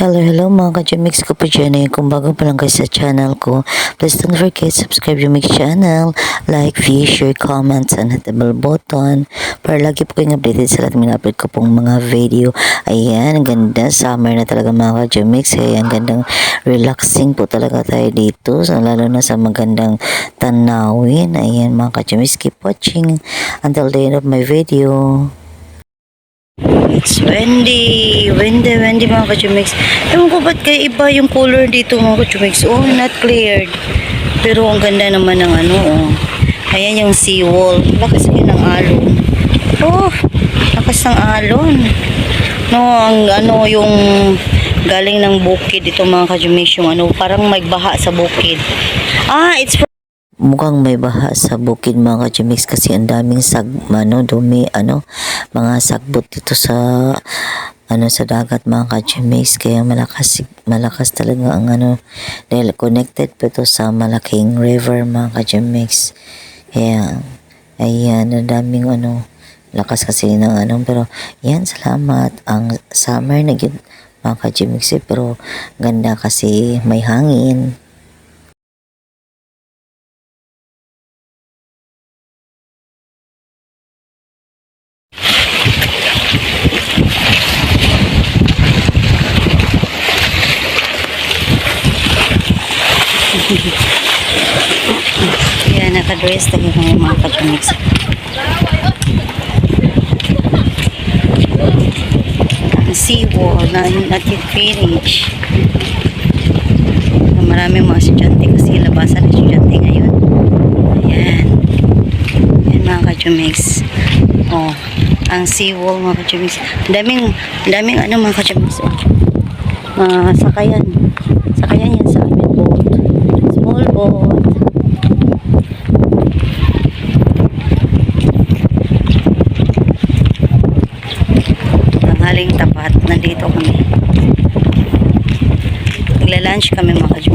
Hello mga ka-Jumix ko po dyan eh. Kung bago pa lang kayo sa channel ko, please don't forget subscribe yung Mix channel, like, view, share, comments, and hit the bell button para lagi po kayong updated sa lahat ng upload ko pong mga video. Ayan, ang ganda. Summer na talaga mga ka-Jumix. Ayan, gandang relaxing po talaga tayo dito. So, lalo na sa magandang tanawin. Ayan mga ka-Jumix, keep watching until the end of my video. It's windy mga ka-Jumix. Ewan ko ba't kaya iba yung color dito mga ka-Jumix. Oh, not cleared. Pero ang ganda naman ng ano, oh. Ayan yung seawall. Lakas kayo ng alon. Oh, lakas ng alon. No, ang ano, yung galing ng bukid dito mga ka-Jumix. Yung ano, parang may baha sa bukid. Ah, it's mukhang may baha sa bukid mga ka-Jumix kasi ang daming dumi, mga sagbot dito sa sa dagat mga ka-Jumix, kaya malakas talaga ang dahil connected pa ito sa malaking river mga ka-Jumix. Kaya ayan, ang daming lakas kasi ng pero yan, salamat ang summer na yun mga ka-Jumix pero ganda kasi may hangin. Yan, nakadress talaga ng mga ka-Jumix. Ang seawall na nag-finish. Maraming mga estudyante kasi labasan ng estudyante ngayon. Ayan. Yan mga ka-Jumix. Oh, ang seawall mga ka-Jumix. Daming mga ka-Jumix. Oh. Sakayan yan sa amin boat. Small boat. Tanghaling tapat, nandito kami. Nagla-lunch kami mga ka-Jumix.